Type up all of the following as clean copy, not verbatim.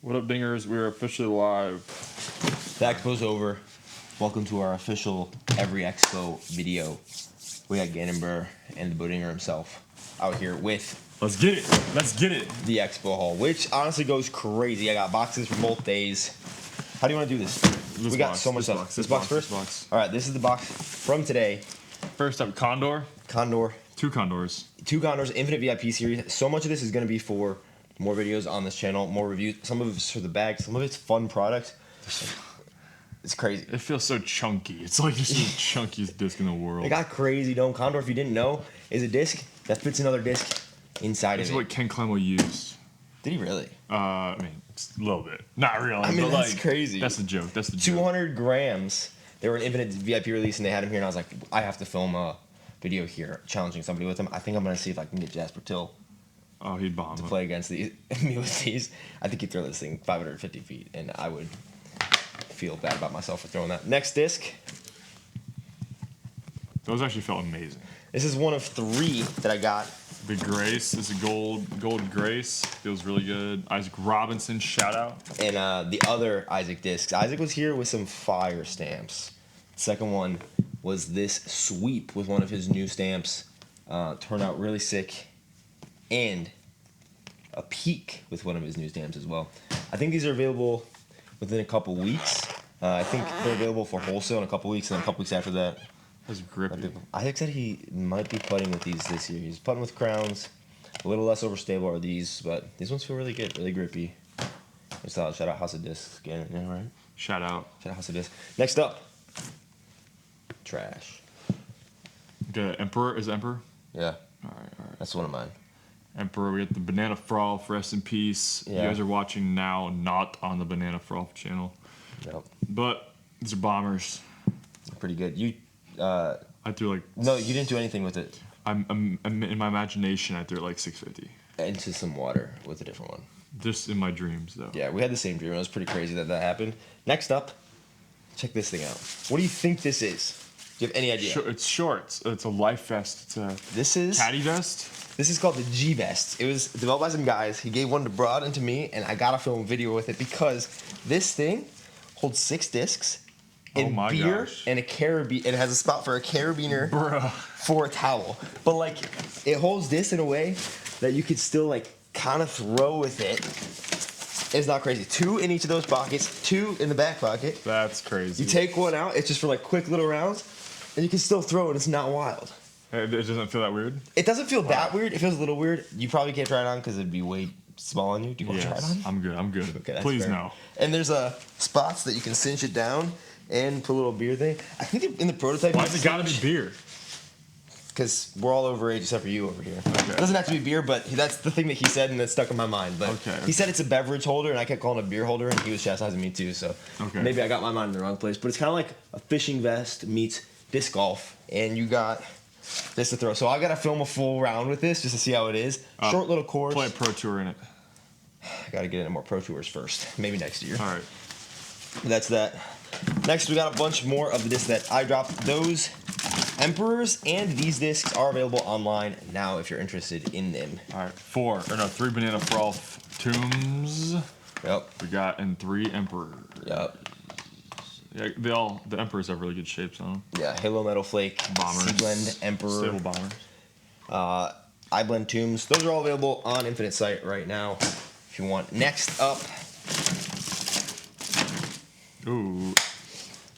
What up, dingers? We're officially live. The Expo's over. Welcome to our official Every Expo video. We got Gannon Buhr and the Bodanza himself out here with Let's get it. Let's get it. the Expo haul, which honestly goes crazy. I got boxes for both days. How do you want to do this? We got so much stuff. This box first? All right, this is the box from today. First up, Condor. Two Condors. Infinite VIP series. So much of this is going to be for more videos on this channel, more reviews. Some of it's for the bag, some of it's fun products. It's crazy. It feels so chunky. It's like just the chunkiest disc in the world. It got crazy, Dome. Condor, if you didn't know, is a disc that fits another disc inside This of is it. what Ken Clemo used. Did he really? I mean, it's a little bit. Not really. I mean, but that's like, crazy. That's the joke. 200 grams. They were an Infinite VIP release, and they had him here, and I was like, I have to film a video here challenging somebody with them. I think I'm going to see if I can get Jasper Till Oh, he'd bomb to it. play against me with these. I think he'd throw this thing 550 feet, and I would feel bad about myself for throwing that. Next disc. Those actually felt amazing. This is one of 3 that I got. The Grace is a gold Grace. Feels really good. Isaac Robinson, shout out. And the other Isaac discs. Isaac was here with some fire stamps. Second one was this sweep with one of his new stamps. Turned out really sick. And a peak with one of his new stamps as well. I think these are available within a couple weeks. I think they're available for wholesale in a couple weeks, and then a couple weeks after that. That's grippy. Isaac said he might be putting with these this year. He's putting with crowns. A little less overstable are these, but these ones feel really good, really grippy. Shout out House of Discs again, yeah, right? Shout out House of Discs. Next up, trash. The Emperor is Emperor. Yeah, All right. that's one of mine. Emperor, we got the Banana Froth, rest in peace. Yeah. You guys are watching now, not on the Banana Froth channel. Yep, But these are bombers. pretty good. You, I threw like no, you didn't do anything with it. I'm in my imagination. I threw it like 650. Into some water with a different one. Just in my dreams, though. Yeah, we had the same dream. It was pretty crazy that happened. Next up, check this thing out. What do you think this is? Do you have any idea? It's shorts. It's a life vest. It's a This is caddy vest. This is called the G Vest. It was developed by some guys. He gave one to Broad and to me, and I gotta film a video with it because this thing holds 6 discs and my beer gosh. and a carabiner. It has a spot for a carabiner Bruh. for a towel. But like, it holds this in a way that you could still like kind of throw with it. It's not crazy. 2 in each of those pockets, 2 in the back pocket. That's crazy. You take one out. It's just for like quick little rounds, and you can still throw it. It's not wild. It doesn't feel that weird. It doesn't feel that weird. It feels a little weird. You probably can't try it on because it'd be way small on you. Do you want to try it on? I'm good. Okay, that's Please fair. no. And there's spots that you can cinch it down and put a little beer thing. I think in the prototype. Why's it gotta be beer? Because we're all overage except for you over here. Okay. It doesn't have to be beer, but that's the thing that he said, and that stuck in my mind. But Okay. he said it's a beverage holder, and I kept calling it a beer holder, and he was chastising me too. So maybe I got my mind in the wrong place. But it's kind of like a fishing vest meets disc golf, and you got this to throw. So I got to film a full round with this just to see how it is. Short little course. Play a pro tour in it. I got to get into more pro tours first. Maybe next year. All right. That's that. Next, we got a bunch more of the discs that I dropped. Those Emperors and these discs are available online now if you're interested in them. All right. 3 Banana Froth tombs. Yep. We got and 3 Emperor. Yep. Yeah, the Emperors have really good shapes on them. Yeah. Halo Metal Flake, Bombers. Seablend, Emperor, Stable bombers. iBlend Tombs. Those are all available on Infinite site right now if you want. Next up. Ooh.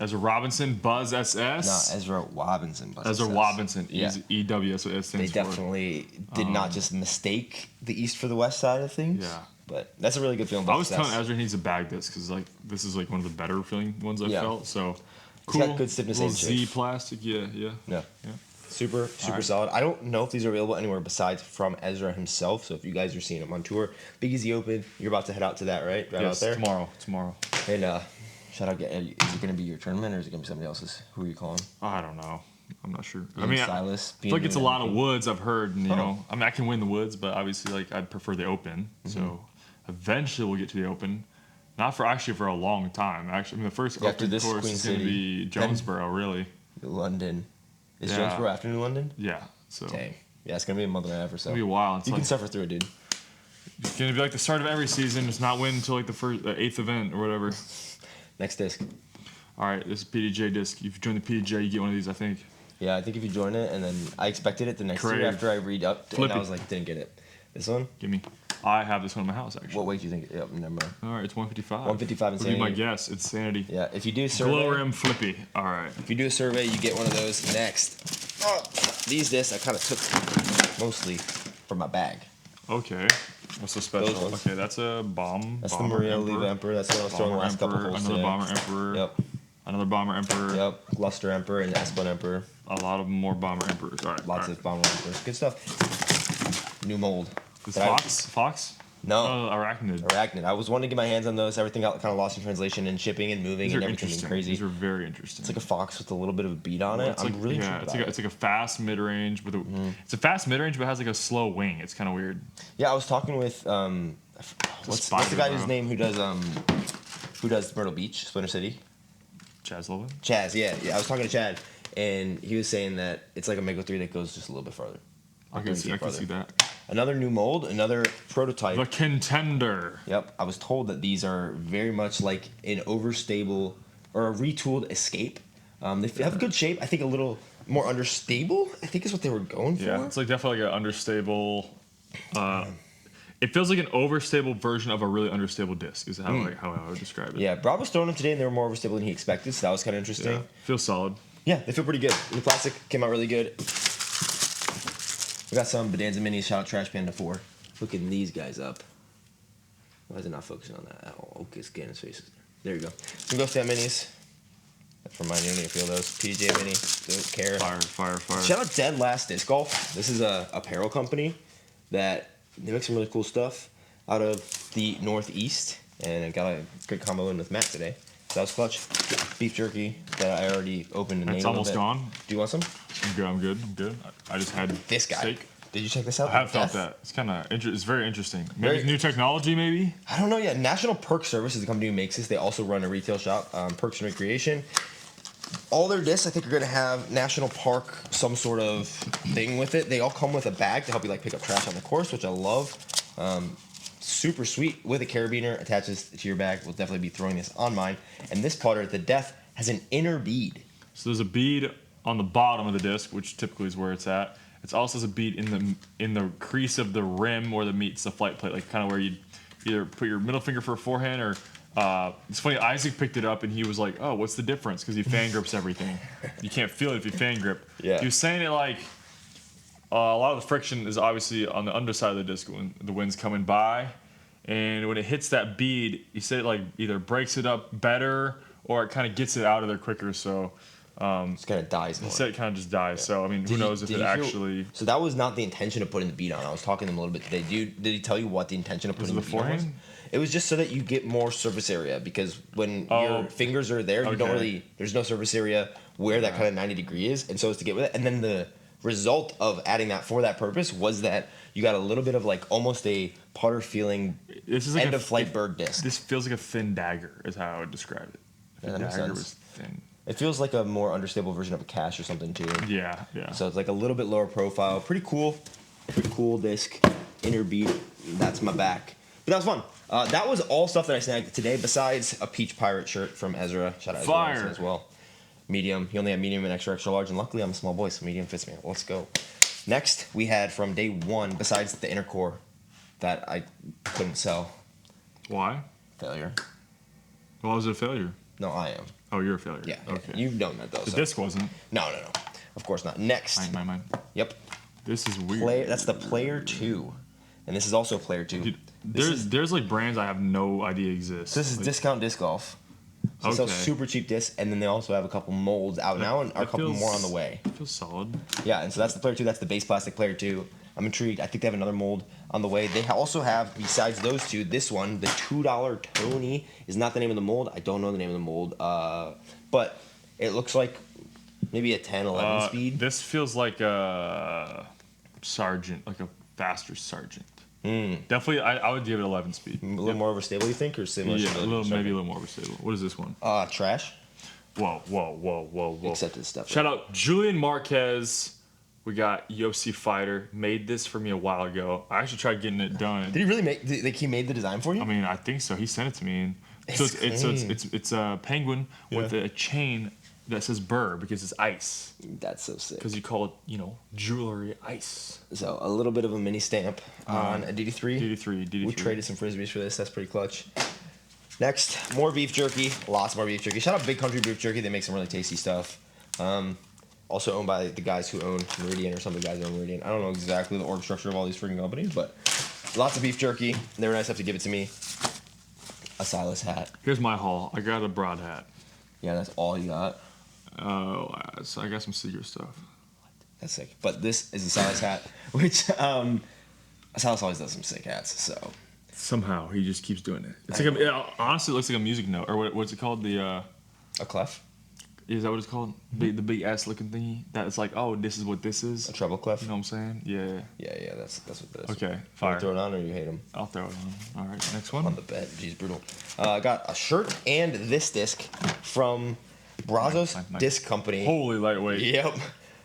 Ezra Robinson, Buzz SS. No, Ezra Robinson. Ezra Robinson. Yeah. EW, that's what it stands They for. definitely did not just mistake the east for the west side of things. Yeah. But that's a really good film. I was telling Ezra he needs to bag this because like this is like one of the better feeling ones I've felt. So cool. got good stiffness little and Z shape. plastic. Yeah. Yeah. Super right. solid. I don't know if these are available anywhere besides from Ezra himself. So if you guys are seeing him on tour, Big Easy Open, you're about to head out to that, right? Right out there. Tomorrow. And shout out. Is it going to be your tournament or is it going to be somebody else's? Who are you calling? I don't know. I'm not sure. Ian Silas, I feel like it's a lot of woods. I've heard. And, you Oh. know, I mean, I can win the woods, but obviously, like I'd prefer the Open. So eventually, we'll get to the Open. Not for a long time. Actually, I mean, the first After Open this, course Queen is going to City. be Jonesboro, really. London. Is Yeah. Jonesboro after New London? Yeah. So Dang. Yeah, it's going to be a month and a half or so. it'll be a while. You It's can like, suffer through it, dude. It's gonna be like the start of every season. Just not win until like the eighth event or whatever. Next disc. All right, this is PDJ disc. If you join the PDJ, you get one of these, I think. Yeah, I think if you join it, and then I expected it the next year after I re-upped, and I was like, didn't get it. This one? Give me. I have this one in my house, actually. What weight do you think? Yep, never mind. All right, it's 155. 155 Would be Insanity. my guess. It's Sanity. Yeah, if you do a survey. Glow Rim Flippy. All right. If you do a survey, you get one of those next. Oh, these discs I kind of took mostly from my bag. Okay. What's so special? Those ones. Okay, that's a bomb. That's the Bomber Maria Emperor. Oliva Emperor. That's what I was throwing the last couple Emperor, holes another today. Bomber Emperor. Yep. Another Bomber Emperor. Yep. Luster Emperor and Esplin Emperor. A lot of more Bomber Emperors. All right. Lots of Bomber Emperors. Good stuff. New mold. Is That I- Fox? Fox? No. Oh, Arachnid. Arachnid. I was wanting to get my hands on those. Everything got kind of lost in translation and shipping and moving These and are everything interesting. crazy. These are very interesting. It's like a fox with a little bit of a beat on it. It's like, I'm really yeah, intrigued by it's like a fast mid range with a. It's a fast mid range, but it has like a slow wing. It's kind of weird. Yeah, I was talking with what's the guy whose name who does Myrtle Beach, Splinter City? Chaz Lovan? Chaz, yeah. I was talking to Chad, and he was saying that it's like a Mego 3 that goes just a little bit farther. I can see that. Another new mold, another prototype. The Contender. Yep, I was told that these are very much like an overstable or a retooled Escape. They have good shape. I think a little more understable, I think is what they were going for. Yeah, it's like definitely like an understable. It feels like an overstable version of a really understable disc. Is how I would describe it. Yeah, Brad was throwing them today, and they were more overstable than he expected, so that was kind of interesting. Yeah, feels solid. Yeah, they feel pretty good. The plastic came out really good. We got some Bodanza minis. Shout out Trash Panda 4. Hooking these guys up. Why is it not focusing on that? Oh, okay, scan his faces. There you go. Some Ghost Town minis. From my unit, feel those. PJ mini. Don't care. Fire. Shout out Dead Last Disc Golf. This is a apparel company that they make some really cool stuff out of the Northeast. And I got a good combo in with Matt today. So that was clutch. Beef jerky that I already opened and ate It's a little almost bit. gone. Do you want some? I'm good. I just had This guy. steak. Did you check this out? I have felt that. It's kind of it's very interesting. Maybe Very- new technology, maybe. I don't know yet. National Perk Service is the company who makes this. They also run a retail shop, Perks and Recreation. All their discs, I think, are going to have National Park, some sort of thing with it. They all come with a bag to help you like pick up trash on the course, which I love. Super sweet with a carabiner attaches to your bag. We'll definitely be throwing this on mine. And this putter, the Death, has an inner bead. So there's a bead on the bottom of the disc, which typically is where it's at. It's also has a bead in the crease of the rim where that meets the flight plate, like kind of where you either put your middle finger for a forehand or. It's funny. Isaac picked it up and he was like, "Oh, what's the difference?" Because he fan grips everything. You can't feel it if you fan grip. Yeah. He was saying it like a lot of the friction is obviously on the underside of the disc when the wind's coming by, and when it hits that bead, he said it like either breaks it up better or it kind of gets it out of there quicker. So It's kind of dies he more. said it kind of just dies. So I mean, who knows if it actually. So that was not the intention of putting the bead on. I was talking to him a little bit today. Did he tell you what the intention of putting it the the bead on was? forehand? It was just so that you get more surface area because when your fingers are there, you don't Okay. really. There's no surface area where that kind of 90-degree is, and so it's to get with it. And then the result of adding that for that purpose was that you got a little bit of like almost a putter feeling This is like end of flight bird disc. This feels like a thin dagger, is how I would describe it. If Yeah, a that makes dagger sense. was thin. It feels like a more understable version of a cash or something too. Yeah. So it's like a little bit lower profile. Pretty cool disc. Inner bead. That's my back. But that was fun. That was all stuff that I snagged today, besides a Peach Pirate shirt from Ezra. Shout out Fire. Ezra as well. Medium. He only had medium and extra large, and luckily I'm a small boy, so medium fits me. Let's go. Next, we had from day one, besides the inner core that I couldn't sell. Why? Failure. Why was it a failure? No, I am. Oh, you're a failure. Yeah. Okay. You've known that though. The So. disc wasn't. No. Of course not. Next. Mine. Yep. This is weird. That's the Player 2. And this is also Player 2. Dude, there's like brands I have no idea exist. So this is like, Discount Disc Golf. So they sell Okay. super cheap discs, and then they also have a couple molds out now, and a couple more on the way. Feels solid. Yeah, and so that's the Player 2. That's the base plastic Player 2. I'm intrigued. I think they have another mold on the way. They also have, besides those two, this one, the $2 Tony is not the name of the mold. I don't know the name of the mold, but it looks like maybe a 10, 11 speed. This feels like a Sergeant, like a faster Sergeant. Definitely, I would give it 11 speed. A little more overstable, you think, or similar? Yeah, stability? maybe a little more stable. What is this one? Trash. Whoa. Accepted stuff. Shout out Julian Marquez We got UFC Fighter. Made this for me a while ago. I actually tried getting it done. Did he really make? Like he made the design for you? I mean, I think so. He sent it to me. And it's a penguin with a chain that says Burr because it's ice. That's so sick. Because you call it, jewelry ice. So a little bit of a mini stamp on a DD3. DD3. We traded some frisbees for this. That's pretty clutch. Next, more beef jerky. Lots more beef jerky. Shout out Big Country Beef Jerky. They make some really tasty stuff. Also owned by the guys who own Meridian, or some of the guys who own Meridian. I don't know exactly the org structure of all these freaking companies, but lots of beef jerky. They were nice enough to give it to me. A Silas hat. Here's my haul. I got a broad hat. Yeah, that's all you got. So I got some secret stuff. That's sick. But this is a Silas hat, which Silas always does some sick hats. So somehow he just keeps doing it. It's like honestly, it looks like a music note, or what's it called? A clef. Is that what it's called? The big ass looking thingy. That it's like, oh, this is what this is. A treble clef. You know what I'm saying? Yeah. Yeah. That's what that is. Okay. You Fire. throw it on, or you hate them? I'll throw it on. All right. Next one. On the bed. Jeez, brutal. I got a shirt and this disc from Brazos Disc Company. Holy lightweight. Yep.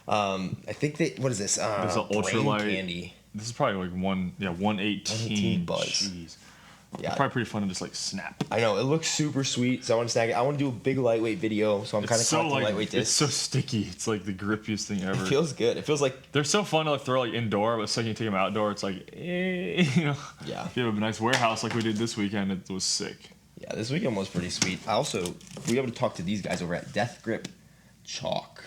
I think what is this? This is an ultralight candy. This is probably like 118 buzz. Jeez. Yeah. Probably pretty fun to just like snap. I know, it looks super sweet, so I want to snag it. I want to do a big lightweight video, so I'm kind of collecting lightweight discs. It's so sticky. It's like the grippiest thing ever. It feels good. It feels like they're so fun to like throw like indoor, but the second you take them outdoor, it's like, Yeah. If you have a nice warehouse like we did this weekend, it was sick. Yeah, this weekend was pretty sweet. I also we were able to talk to these guys over at Death Grip Chalk.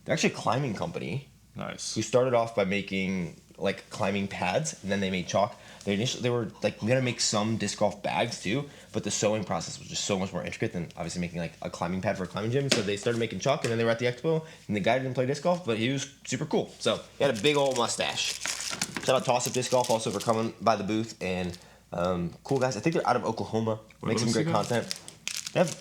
They're actually a climbing company. Nice. Who started off by making like climbing pads, and then they made chalk. They were like gonna make some disc golf bags too, but the sewing process was just so much more intricate than obviously making like a climbing pad for a climbing gym. So they started making chalk, and then they were at the Expo, and the guy didn't play disc golf, but he was super cool. So he had a big old mustache. Shout out Toss Up Disc Golf also for coming by the booth, and cool guys. I think they're out of Oklahoma. Make some great content.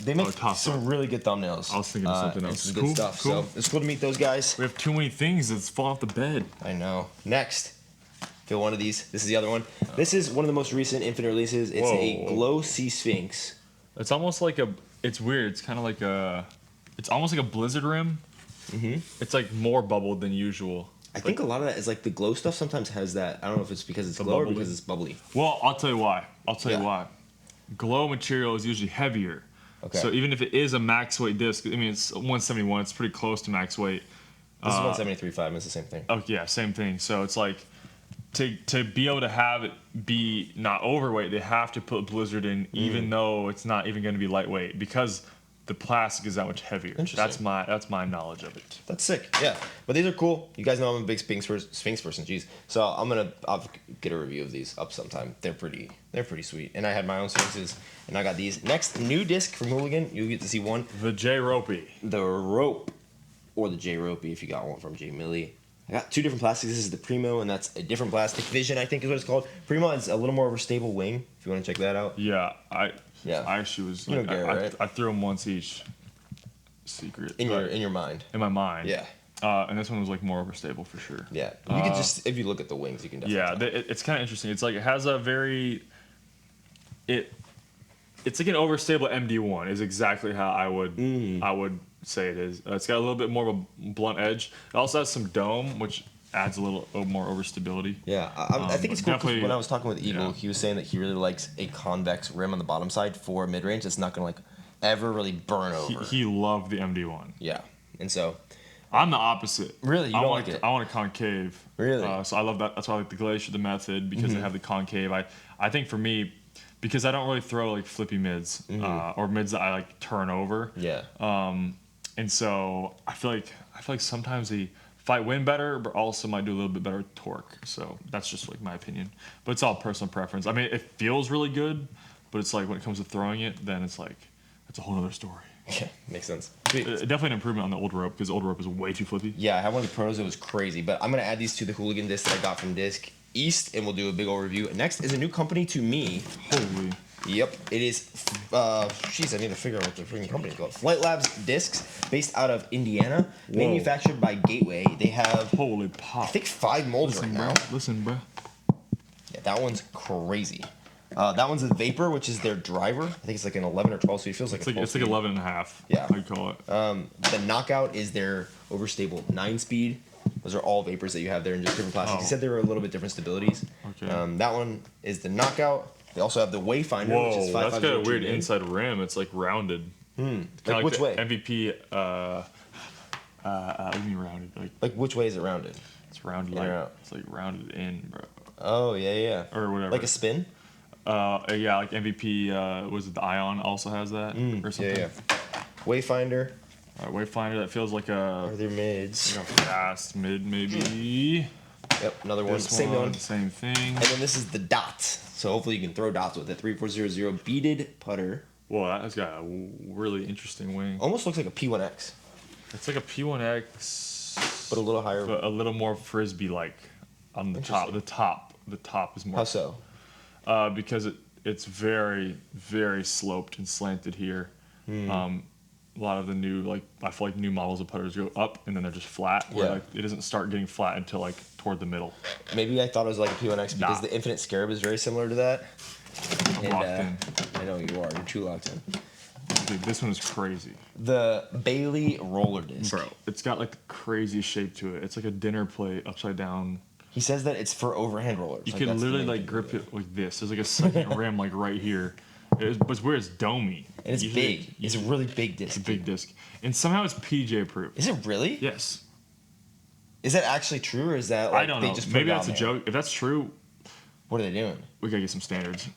They make some really good thumbnails. I was thinking of something else. Some good stuff. Cool. So it's cool to meet those guys. We have too many things that's falling off the bed. I know. Next. Feel one of these. This is the other one. This is one of the most recent Infinite releases. It's a Glow Sea Sphinx. It's almost like it's weird. It's kind of like it's almost like a blizzard rim. Mm-hmm. It's like more bubbled than usual. I think a lot of that is like the glow stuff sometimes has that. I don't know if it's because it's glow or because it's bubbly. Well, I'll tell you why. Glow material is usually heavier. Okay. So even if it is a max weight disc, I mean, it's 171. It's pretty close to max weight. This is 173.5. It's the same thing. Oh, yeah, same thing. So it's like to be able to have it be not overweight, they have to put blizzard in, even though it's not even going to be lightweight, because the plastic is that much heavier. That's my knowledge of it. That's sick. Yeah, but these are cool. You guys know I'm a big Sphinx person. Jeez. So I'll get a review of these up sometime. They're pretty sweet. And I had my own Sphinxes, and I got these. Next new disc from Hooligan. You get to see one. The J Ropey. The Rope, or the J Ropey if you got one from J Millie. I got two different plastics. This is the Primo, and that's a different plastic. Vision, I think, is what it's called. Primo is a little more of a stable wing. If you want to check that out. Yeah, I actually was. You know Garrett, right? I threw them once each. Secret. In your mind. In my mind. Yeah. And this one was like more overstable for sure. Yeah. You can just, if you look at the wings, you can definitely. Yeah, it's kind of interesting. It's like it has a very. It's like an overstable MD1 is exactly how I would say it is. It's got a little bit more of a blunt edge. It also has some dome, which adds a little more overstability. Yeah, I think it's cool because when I was talking with Eagle, he was saying that he really likes a convex rim on the bottom side for mid-range that's not going to like ever really burn over. He loved the MD1. Yeah, and so... I'm the opposite. Really? You don't like it? I want a concave. Really? So I love that. That's why I like the Glacier, the Method, because they have the concave. I think for me, because I don't really throw like flippy mids or mids that I like turn over. Yeah. And so I feel like sometimes the fight win better, but also might do a little bit better torque. So that's just like my opinion. But it's all personal preference. I mean, it feels really good, but it's like when it comes to throwing it, then it's like that's a whole other story. Yeah, makes sense. Definitely an improvement on the old rope because the old rope is way too flippy. Yeah, I had one of the pros that was crazy, but I'm gonna add these to the Hooligan disc that I got from Disc East, and we'll do a big old review. Next is a new company to me. Holy. Yep, it is. Jeez, I need to figure out what the freaking company is called. Flight Labs Discs, based out of Indiana, manufactured by Gateway. They have holy pop. I think 5 molds right now. Listen, bro. Yeah, that one's crazy. That one's a Vapor, which is their driver. I think it's like an 11 or 12 speed. It feels like it's like 11 and a half. Yeah, I'd call it. The Knockout is their overstable 9 speed. Those are all vapors that you have there in just different plastics. He said they were a little bit different stabilities. Okay. That one is the Knockout. They also have the Wayfinder, which is Whoa, that's got a weird mid. inside rim. It's like rounded. Like which way? MVP. What do you mean rounded? Like which way is it rounded? It's rounded. It's like rounded in, bro. Oh yeah. Or whatever. Like a spin. Yeah, like MVP. Was it the Ion also has that or something? Yeah. Wayfinder. Wayfinder. That feels like a. Are there mids? Like a fast mid maybe. Yep, another one. This Same one. Same thing. And then this is the dot. So hopefully you can throw dots with it. 3400 beaded putter. Whoa, that's got a really interesting wing. Almost looks like a P1X. It's like a P1X, but a little higher. But a little more frisbee-like on the top. The top is more. How so? Because it's very, very sloped and slanted here. A lot of the new, like, I feel like new models of putters go up and then they're just flat. Where like, it doesn't start getting flat until like toward the middle. Maybe I thought it was like a P1X because the Infinite Scarab is very similar to that. I'm locked in. I know you are. You're too locked in. Dude, this one is crazy. The Bailey roller disc. Bro, it's got like the craziest shape to it. It's like a dinner plate upside down. He says that it's for overhand rollers. You can literally like grip it like this. There's like a second rim like right here. It's weird. It's domey. And it's big. It's a really big disc. It's a big disc. And somehow it's PJ approved. Is it really? Yes. Is that actually true or is that like I don't they know. just put Maybe it that's on a there? joke. If that's true, what are they doing? We gotta get some standards.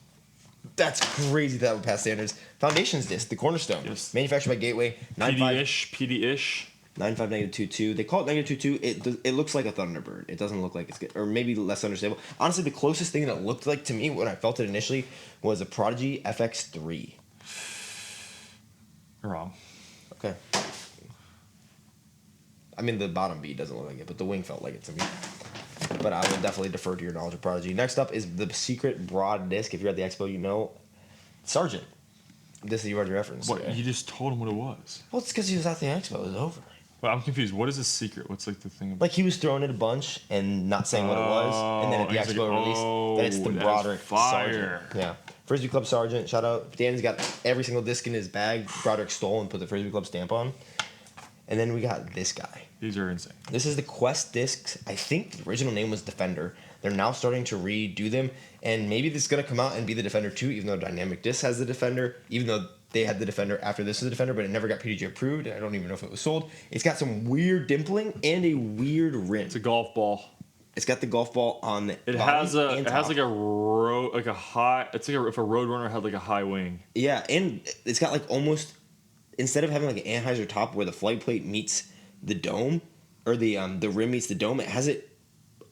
That's crazy that would pass standards. Foundations disc, the Cornerstone. Yes. Manufactured by Gateway. PD-ish. 95 -22. They call it -22. It looks like a Thunderbird. It doesn't look like it's good. Or maybe less understandable. Honestly, the closest thing that looked like to me when I felt it initially was a Prodigy FX3. You're wrong. Okay. I mean, the bottom bead doesn't look like it, but the wing felt like it to me. But I will definitely defer to your knowledge of Prodigy. Next up is the secret broad disc. If you're at the Expo, you know. Sergeant. This is you already referenced. What? You just told him what it was. Well, it's because he was at the Expo. It was over. Well, I'm confused. What is the secret? What's like the thing about? Like he was throwing it a bunch and not saying what it was, and then at the Expo release, that it's the Broderick Sergeant. Yeah, Frisbee Club Sergeant. Shout out. Dan's got every single disc in his bag. Broderick stole and put the Frisbee Club stamp on. And then we got this guy. These are insane. This is the Quest discs. I think the original name was Defender. They're now starting to redo them, and maybe this is gonna come out and be the Defender too. Even though Dynamic Disc has the Defender, even though they had the Defender after this was the Defender, but it never got PDG approved. I don't even know if it was sold. It's got some weird dimpling and a weird rim. It's a golf ball. It's got the golf ball on the. It has like a road, like a high. It's like if a Roadrunner had like a high wing. Yeah, and it's got like almost instead of having like an Anheuser top where the flight plate meets the dome, or the rim meets the dome, it has it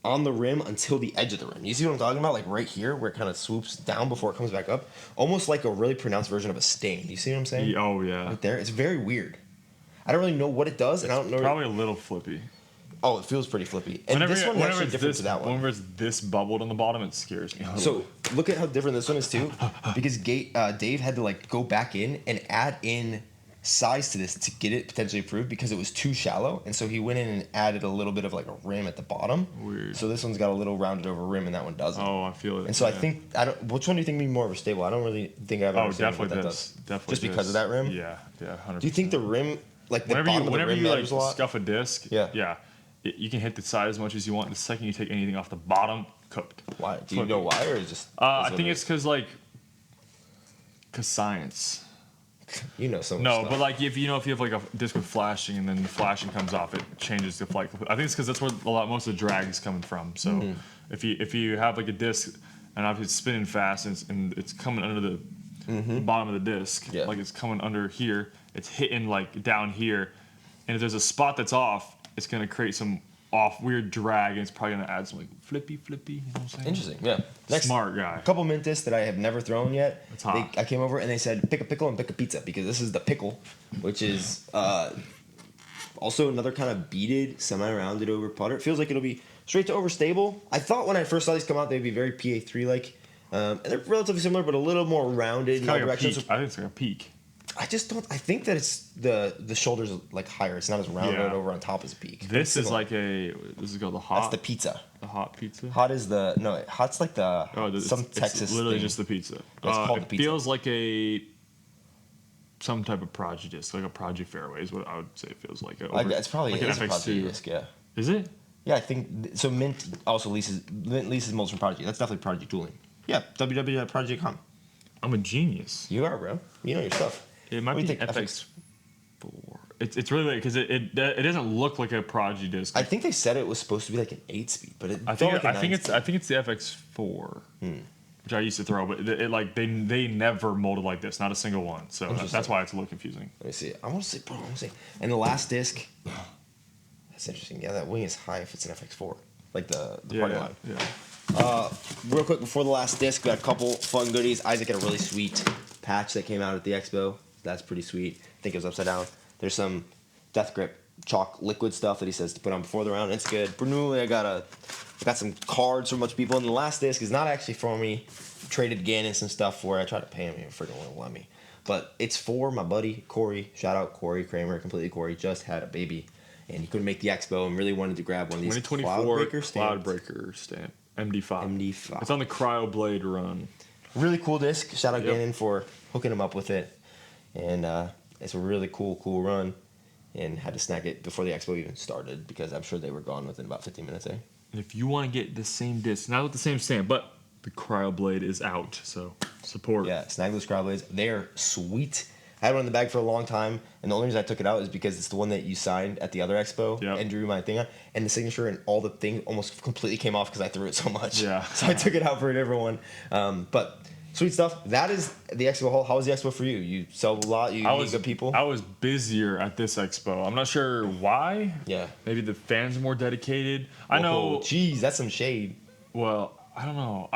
on the rim until the edge of the rim. You see what I'm talking about? Like right here, where it kind of swoops down before it comes back up, almost like a really pronounced version of a stain. You see what I'm saying? Oh yeah. Right there, it's very weird. I don't really know what it does, and I don't know. Probably a little flippy. Oh, it feels pretty flippy. And this one is actually different to that one. Whenever it's this bubbled on the bottom, it scares me. So look at how different this one is too, because Dave had to like go back in and add in size to this to get it potentially approved because it was too shallow, and so he went in and added a little bit of like a rim at the bottom. Weird. So this one's got a little rounded over rim, and that one doesn't. Oh, I feel it. And so I think which one do you think would be more of a stable? I don't really think I have. Definitely this. Definitely just because of that rim. Yeah, 100%. Do you think the rim, like the bottom of the rim, you like matters a lot? scuff a disc? Yeah. You can hit the side as much as you want. The second you take anything off the bottom, cooked. Why? Do you know why, or is just? I think it's because science. You know so much No, stuff. but like if you have like a disc with flashing and then the flashing comes off, it changes the flight. I think it's because that's where most of the drag is coming from. So if you have like a disc and obviously it's spinning fast and it's coming under the bottom of the disc, like it's coming under here, it's hitting like down here, and if there's a spot that's off, it's gonna create some weird drag, and it's probably gonna add some like flippy. You know what I'm saying? Interesting. Yeah. Next, smart guy. A couple mint discs that I have never thrown yet. It's hot. I came over and they said pick a pickle and pick a pizza because this is the pickle, which is also another kind of beaded, semi-rounded over putter. It feels like it'll be straight to overstable. I thought when I first saw these come out they'd be very PA3 like, and they're relatively similar but a little more rounded in all directions. I think it's like a peak. I just don't. I think that it's the shoulders like higher. It's not as rounded over on top as a peak. This is like this is called the hot. That's the pizza. The hot pizza. Hot is hot's like the Texas. It's literally thing. just the pizza. It's called the pizza. It feels like some type of Prodigy disc, like a Prodigy fairway is what I would say it feels like. It's probably like an a Prodigy FX2 disc. Yeah. Is it? Yeah, I think so. Mint leases molds from Prodigy. That's definitely Prodigy tooling. Yeah, www.prodigy.com. I'm a genius. You are, bro. You know your stuff. It might What do be you think, FX4. It's really weird because it doesn't look like a Prodigy disc. I think they said it was supposed to be like an 8-speed, but it I felt think like a I think 9-speed. it's I think it's the FX4, which I used to throw, but it like they never molded like this, not a single one. So that's why it's a little confusing. Let me see. I want to say, bro. I want to say. And the last disc. That's interesting. Yeah, that wing is high if it's an FX4, like the party line. Yeah. Real quick before the last disc, we got a couple fun goodies. Isaac had a really sweet patch that came out at the Expo. That's pretty sweet. I think it was upside down. There's some Death Grip chalk liquid stuff that he says to put on before the round. It's good. Bernoulli, I got some cards from a bunch of people. And the last disc is not actually for me. Traded Gannon some stuff for it. I tried to pay him. He freaking wouldn't let me. But it's for my buddy Corey. Shout out Corey Kramer. Completely Corey. Just had a baby. And he couldn't make the Expo and really wanted to grab one of these 2024 Cloudbreaker stamp. MD5. MD5. It's on the Cryo Blade run. Really cool disc. Shout out Yep. Gannon for hooking him up with it. And it's a really cool run. And had to snag it before the Expo even started because I'm sure they were gone within about 15 minutes, eh? And if you want to get the same disc, not with the same stamp, but the Cryo Blade is out, so support. Yeah, snag those crowd blades. They're sweet. I had one in the bag for a long time, and the only reason I took it out is because it's the one that you signed at the other Expo Yep. and drew my thing on. And the signature and all the thing almost completely came off because I threw it so much. Yeah. So I took it out for a different one. But sweet stuff. That is the Expo haul. How was the Expo for you? You sell a lot? You meet good people? I was busier at this Expo. I'm not sure why. Yeah. Maybe the fans are more dedicated. I know. Jeez, that's some shade. Well, I don't know.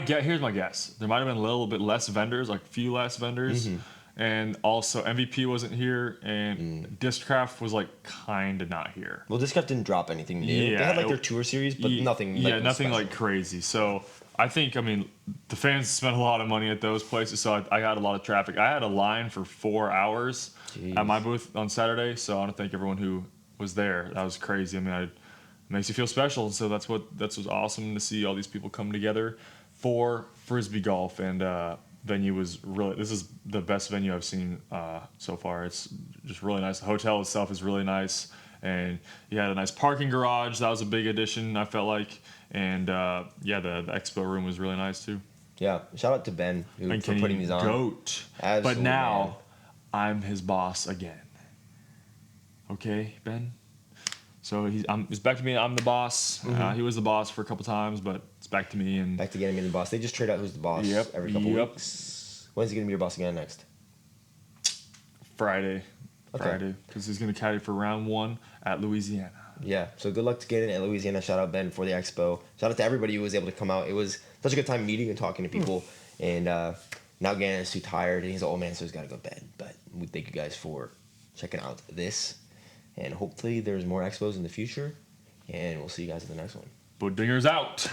Here's my guess. There might have been a little bit less vendors, like a few less vendors. Mm-hmm. And also MVP wasn't here, and Discraft was like kind of not here. Well, Discraft didn't drop anything new. Yeah, They had like their tour series, but nothing. Yeah, nothing special. like crazy. So I think, the fans spent a lot of money at those places, so I got a lot of traffic. I had a line for 4 hours at my booth on Saturday, so I want to thank everyone who was there. That was crazy. It makes you feel special. So that's what was awesome to see all these people come together for Frisbee golf, and venue was really. This is the best venue I've seen so far. It's just really nice. The hotel itself is really nice, and you had a nice parking garage. That was a big addition, I felt like, and the expo room was really nice too. Yeah, shout out to Ben for putting these on. Goat. Absolutely, but now man. I'm his boss again. Okay, Ben. So he's back to me. I'm the boss. He was the boss for a couple times, but it's back to me. And Back to getting me the boss. They just trade out who's the boss every couple weeks. When's he going to be your boss again next? Friday, Okay. because he's going to caddy for round 1 at Louisiana. Yeah, so good luck to getting at Louisiana. Shout out Ben for the expo. Shout out to everybody who was able to come out. It was such a good time meeting and talking to people. And now Gannon is too tired and he's an old man, so he's got to go to bed. But we thank you guys for checking out this. And hopefully there's more expos in the future. And we'll see you guys in the next one. Bodinger's out.